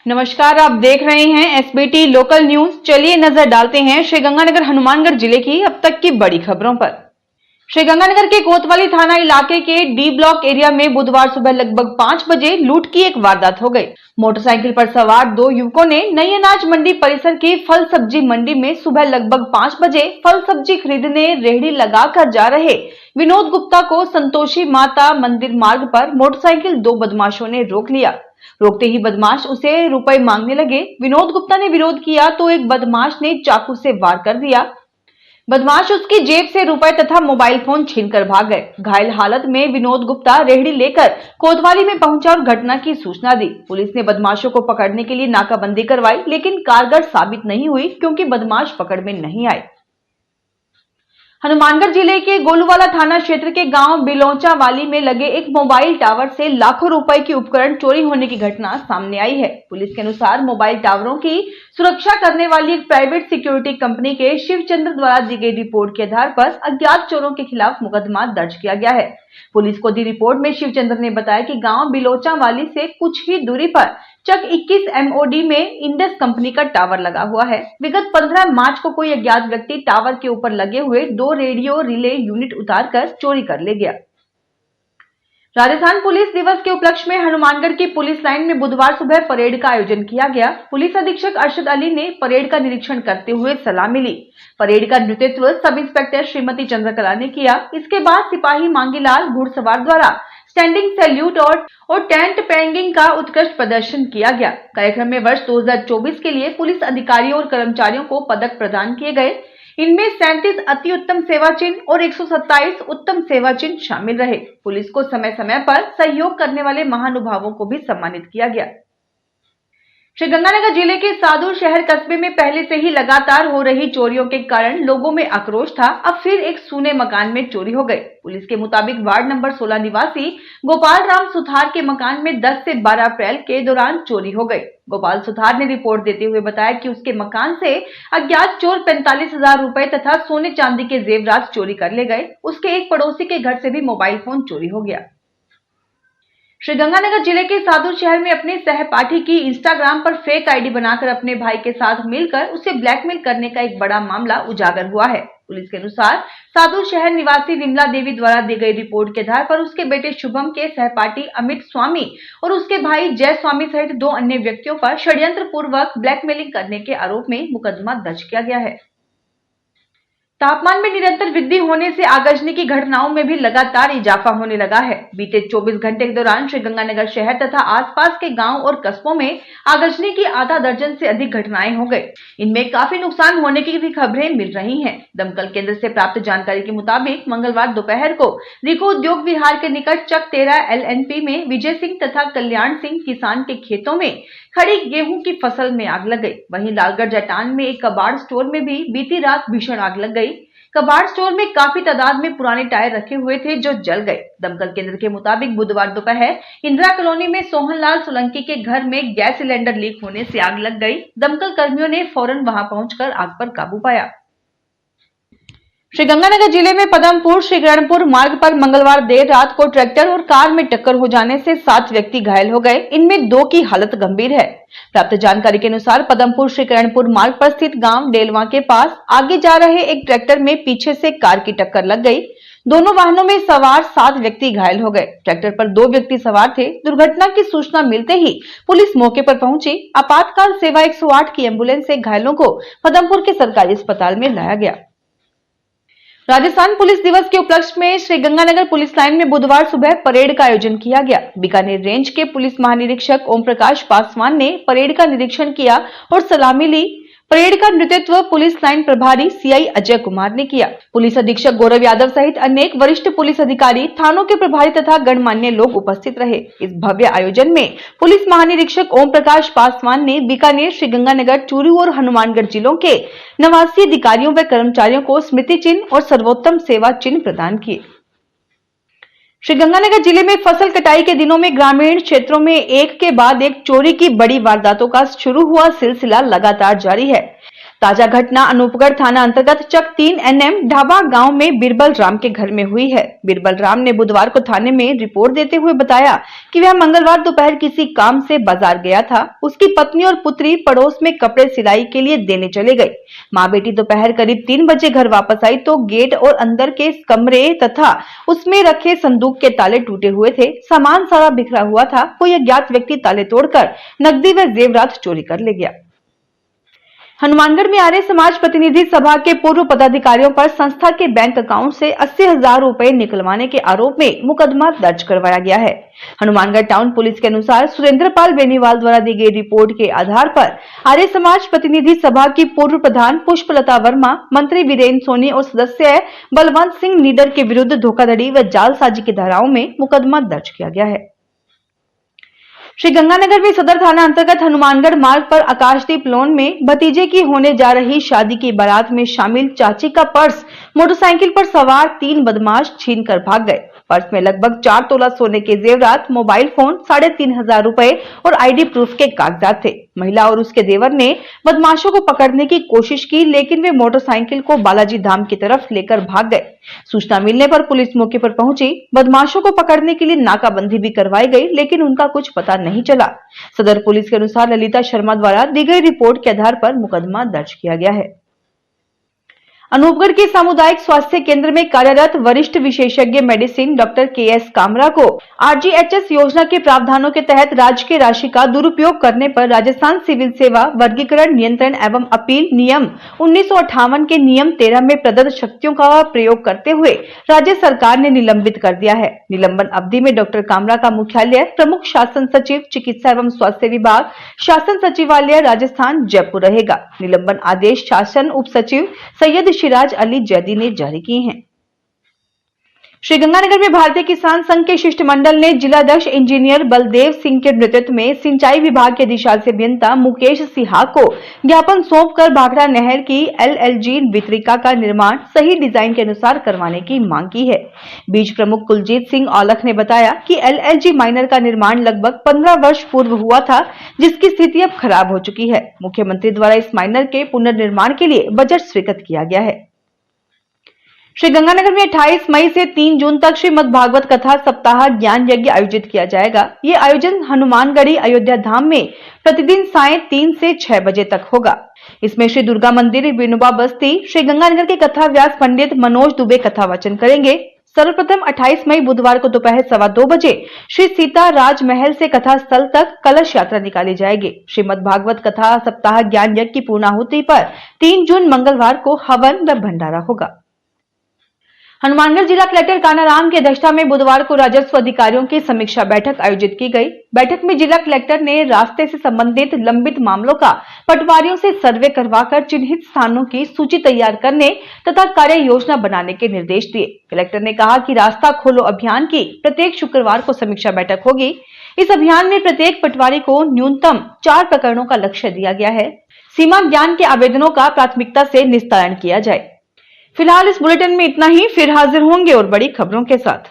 नमस्कार, आप देख रहे हैं एसबीटी लोकल न्यूज। चलिए नजर डालते हैं श्रीगंगानगर हनुमानगढ़ जिले की अब तक की बड़ी खबरों पर। श्रीगंगानगर के कोतवाली थाना इलाके के डी ब्लॉक एरिया में बुधवार सुबह लगभग 5 बजे लूट की एक वारदात हो गई। मोटरसाइकिल पर सवार दो युवकों ने नई अनाज मंडी परिसर की फल सब्जी मंडी में सुबह लगभग 5 बजे फल सब्जी खरीदने रेहड़ी लगाकर जा रहे विनोद गुप्ता को संतोषी माता मंदिर मार्ग पर मोटरसाइकिल दो बदमाशों ने रोक लिया। रोकते ही बदमाश उसे रुपए मांगने लगे। विनोद गुप्ता ने विरोध किया तो एक बदमाश ने चाकू से वार कर दिया। बदमाश उसकी जेब से रुपए तथा मोबाइल फोन छीनकर भाग गए। घायल हालत में विनोद गुप्ता रेहड़ी लेकर कोतवाली में पहुंचा और घटना की सूचना दी। पुलिस ने बदमाशों को पकड़ने के लिए नाकाबंदी करवाई, लेकिन कारगर साबित नहीं हुई क्योंकि बदमाश पकड़ में नहीं आए। हनुमानगढ़ जिले के गोलूवाला थाना क्षेत्र के गांव बिलौचा वाली में लगे एक मोबाइल टावर से लाखों रुपए की उपकरण चोरी होने की घटना सामने आई है। पुलिस के अनुसार मोबाइल टावरों की सुरक्षा करने वाली एक प्राइवेट सिक्योरिटी कंपनी के शिवचंद्र द्वारा दी गई रिपोर्ट के आधार पर अज्ञात चोरों के खिलाफ मुकदमा दर्ज किया गया है। पुलिस को दी रिपोर्ट में शिवचंद्र ने बताया कि गांव बिलोचा वाली से कुछ ही दूरी पर चक 21 MOD में इंडस कंपनी का टावर लगा हुआ है। विगत 15 मार्च को कोई अज्ञात व्यक्ति टावर के ऊपर लगे हुए 2 रेडियो रिले यूनिट उतारकर चोरी कर ले गया। राजस्थान पुलिस दिवस के उपलक्ष्य में हनुमानगढ़ की पुलिस लाइन में बुधवार सुबह परेड का आयोजन किया गया। पुलिस अधीक्षक अरशद अली ने परेड का निरीक्षण करते हुए सलामी ली। परेड का नेतृत्व सब इंस्पेक्टर श्रीमती चंद्रकला ने किया। इसके बाद सिपाही मांगीलाल घुड़सवार द्वारा स्टैंडिंग सैल्यूट और टेंट पैंगिंग का उत्कृष्ट प्रदर्शन किया गया। कार्यक्रम में वर्ष 2024 के लिए पुलिस अधिकारियों और कर्मचारियों को पदक प्रदान किए गए। इनमें 37 अति उत्तम सेवा चिन्ह और 127 उत्तम सेवा चिन्ह शामिल रहे। पुलिस को समय समय पर सहयोग करने वाले महानुभावों को भी सम्मानित किया गया। श्रीगंगानगर जिले के सादुल शहर कस्बे में पहले से ही लगातार हो रही चोरियों के कारण लोगों में आक्रोश था। अब फिर एक सूने मकान में चोरी हो गई। पुलिस के मुताबिक वार्ड नंबर 16 निवासी गोपाल राम सुथार के मकान में 10 से 12 अप्रैल के दौरान चोरी हो गई। गोपाल सुथार ने रिपोर्ट देते हुए बताया कि उसके मकान से अज्ञात चोर 45,000 रुपए तथा सोने चांदी के जेवरात चोरी कर ले गए। उसके एक पड़ोसी के घर से भी मोबाइल फोन चोरी हो गया। श्रीगंगानगर जिले के सादुल शहर में अपने सहपाठी की इंस्टाग्राम पर फेक आईडी बनाकर अपने भाई के साथ मिलकर उसे ब्लैकमेल करने का एक बड़ा मामला उजागर हुआ है। पुलिस के अनुसार सादुल शहर निवासी विमला देवी द्वारा दी गई रिपोर्ट के आधार पर उसके बेटे शुभम के सहपाठी अमित स्वामी और उसके भाई जय स्वामी सहित 2 अन्य व्यक्तियों पर षड्यंत्र पूर्वक ब्लैकमेलिंग करने के आरोप में मुकदमा दर्ज किया गया है। तापमान में निरंतर वृद्धि होने से आगजनी की घटनाओं में भी लगातार इजाफा होने लगा है। बीते 24 घंटे के दौरान श्रीगंगानगर शहर तथा आसपास के गांव और कस्बों में आगजनी की आधा दर्जन से अधिक घटनाएं हो गई। इनमें काफी नुकसान होने की भी खबरें मिल रही हैं। दमकल केंद्र से प्राप्त जानकारी के मुताबिक मंगलवार दोपहर को रिको उद्योग विहार के निकट चक 13 LNP में विजय सिंह तथा कल्याण सिंह किसान के खेतों में खड़ी गेहूं की फसल में आग लग गई। वहीं लालगढ़ जटान में एक कबाड़ स्टोर में भी बीती रात भीषण आग लग गई। कबाड़ स्टोर में काफी तादाद में पुराने टायर रखे हुए थे जो जल गए। दमकल केंद्र के मुताबिक बुधवार दोपहर इंदिरा कॉलोनी में सोहनलाल सोलंकी के घर में गैस सिलेंडर लीक होने से आग लग गई। दमकल कर्मियों ने फौरन वहां पहुंचकर आग पर काबू पाया। श्रीगंगानगर जिले में पदमपुर श्रीकरणपुर मार्ग पर मंगलवार देर रात को ट्रैक्टर और कार में टक्कर हो जाने से 7 व्यक्ति घायल हो गए। इनमें 2 की हालत गंभीर है। प्राप्त जानकारी के अनुसार पदमपुर श्रीकरणपुर मार्ग पर स्थित गांव डेलवा के पास आगे जा रहे एक ट्रैक्टर में पीछे से कार की टक्कर लग गई। दोनों वाहनों में सवार 7 व्यक्ति घायल हो गए। ट्रैक्टर पर 2 व्यक्ति सवार थे। दुर्घटना की सूचना मिलते ही पुलिस मौके पर पहुंची। आपातकाल सेवा 108 की एम्बुलेंस से घायलों को पदमपुर के सरकारी अस्पताल में लाया गया। राजस्थान पुलिस दिवस के उपलक्ष्य में श्रीगंगानगर पुलिस लाइन में बुधवार सुबह परेड का आयोजन किया गया। बीकानेर रेंज के पुलिस महानिरीक्षक ओम प्रकाश पासवान ने परेड का निरीक्षण किया और सलामी ली। परेड का नेतृत्व पुलिस लाइन प्रभारी CI अजय कुमार ने किया। पुलिस अधीक्षक गौरव यादव सहित अनेक वरिष्ठ पुलिस अधिकारी, थानों के प्रभारी तथा गणमान्य लोग उपस्थित रहे। इस भव्य आयोजन में पुलिस महानिरीक्षक ओम प्रकाश पासवान ने बीकानेर, श्रीगंगानगर, चूरू और हनुमानगढ़ जिलों के 89 अधिकारियों व कर्मचारियों को स्मृति चिन्ह और सर्वोत्तम सेवा चिन्ह प्रदान किए। श्रीगंगानगर जिले में फसल कटाई के दिनों में ग्रामीण क्षेत्रों में एक के बाद एक चोरी की बड़ी वारदातों का शुरू हुआ सिलसिला लगातार जारी है। ताजा घटना अनूपगढ़ थाना अंतर्गत चक 3 NM ढाबा गांव में बीरबल राम के घर में हुई है। बीरबल राम ने बुधवार को थाने में रिपोर्ट देते हुए बताया कि वह मंगलवार दोपहर किसी काम से बाजार गया था। उसकी पत्नी और पुत्री पड़ोस में कपड़े सिलाई के लिए देने चले गए। माँ बेटी दोपहर करीब 3 बजे घर वापस आई तो गेट और अंदर के कमरे तथा उसमें रखे संदूक के ताले टूटे हुए थे। सामान सारा बिखरा हुआ था। कोई अज्ञात व्यक्ति ताले तोड़कर नकदी व जेवरात चोरी कर ले गया। हनुमानगढ़ में आर्य समाज प्रतिनिधि सभा के पूर्व पदाधिकारियों पर संस्था के बैंक अकाउंट से 80,000 रुपए निकलवाने के आरोप में मुकदमा दर्ज करवाया गया है। हनुमानगढ़ टाउन पुलिस के अनुसार सुरेंद्रपाल बेनीवाल द्वारा दी गई रिपोर्ट के आधार पर आर्य समाज प्रतिनिधि सभा की पूर्व प्रधान पुष्पलता वर्मा, मंत्री वीरेंद्र सोनी और सदस्य बलवंत सिंह नीडर के विरुद्ध धोखाधड़ी व जालसाजी की धाराओं में मुकदमा दर्ज किया गया है। श्रीगंगानगर में सदर थाना अंतर्गत हनुमानगढ़ मार्ग पर आकाशदीप लोन में भतीजे की होने जा रही शादी की बारात में शामिल चाची का पर्स मोटरसाइकिल पर सवार 3 बदमाश छीनकर भाग गए। पर्स में लगभग 4 तोला सोने के जेवरात, मोबाइल फोन, 3,500 रुपए और आईडी प्रूफ के कागजात थे। महिला और उसके देवर ने बदमाशों को पकड़ने की कोशिश की, लेकिन वे मोटरसाइकिल को बालाजी धाम की तरफ लेकर भाग गए। सूचना मिलने पर पुलिस मौके पर पहुंची। बदमाशों को पकड़ने के लिए नाकाबंदी भी करवाई गई, लेकिन उनका कुछ पता नहीं चला। सदर पुलिस के अनुसार ललिता शर्मा द्वारा दी गई रिपोर्ट के आधार पर मुकदमा दर्ज किया गया है। अनूपगढ़ के सामुदायिक स्वास्थ्य केंद्र में कार्यरत वरिष्ठ विशेषज्ञ मेडिसिन डॉक्टर KS कामरा को RGHS योजना के प्रावधानों के तहत राज्य की राशि का दुरुपयोग करने पर राजस्थान सिविल सेवा वर्गीकरण नियंत्रण एवं अपील नियम 1958 के नियम 13 में प्रदत्त शक्तियों का प्रयोग करते हुए राज्य सरकार ने निलंबित कर दिया है। निलंबन अवधि में डॉक्टर कामरा का मुख्यालय प्रमुख शासन सचिव चिकित्सा एवं स्वास्थ्य विभाग, शासन सचिवालय राजस्थान जयपुर रहेगा। निलंबन आदेश शासन उप सचिव सैयद शिराज अली जैदी ने जारी किए हैं। श्रीगंगानगर में भारतीय किसान संघ के शिष्टमंडल ने जिलाध्यक्ष इंजीनियर बलदेव सिंह के नेतृत्व में सिंचाई विभाग के अधिशासी अभियंता मुकेश सिहा को ज्ञापन सौंपकर भाखड़ा नहर की LLG वितरिका का निर्माण सही डिजाइन के अनुसार करवाने की मांग की है। बीज प्रमुख कुलजीत सिंह औलख ने बताया कि LLG माइनर का निर्माण लगभग 15 वर्ष पूर्व हुआ था, जिसकी स्थिति अब खराब हो चुकी है। मुख्यमंत्री द्वारा इस माइनर के पुनर्निर्माण के लिए बजट स्वीकृत किया गया है। श्रीगंगानगर में 28 मई से 3 जून तक श्रीमद् भागवत कथा सप्ताह ज्ञान यज्ञ आयोजित किया जाएगा। ये आयोजन हनुमानगढ़ी अयोध्या धाम में प्रतिदिन सायं 3 से 6 बजे तक होगा। इसमें श्री दुर्गा मंदिर विनोबा बस्ती श्रीगंगानगर के कथा व्यास पंडित मनोज दुबे कथा वाचन करेंगे। सर्वप्रथम 28 मई बुधवार को दोपहर 2:15 बजे श्री सीता राजमहल से कथा स्थल तक कलश यात्रा निकाली जाएगी। श्रीमद् भागवत कथा सप्ताह ज्ञान यज्ञ की पूर्णाहुति पर 3 जून मंगलवार को हवन व भंडारा होगा। हनुमानगढ़ जिला कलेक्टर कानाराम की अध्यक्षता में बुधवार को राजस्व अधिकारियों की समीक्षा बैठक आयोजित की गई। बैठक में जिला कलेक्टर ने रास्ते से संबंधित लंबित मामलों का पटवारियों से सर्वे करवाकर चिन्हित स्थानों की सूची तैयार करने तथा कार्य योजना बनाने के निर्देश दिए। कलेक्टर ने कहा कि रास्ता खोलो अभियान की प्रत्येक शुक्रवार को समीक्षा बैठक होगी। इस अभियान में प्रत्येक पटवारी को न्यूनतम 4 प्रकरणों का लक्ष्य दिया गया है। सीमा ज्ञान के आवेदनों का प्राथमिकता से निस्तारण किया जाए। फिलहाल इस बुलेटिन में इतना ही। फिर हाजिर होंगे और बड़ी खबरों के साथ।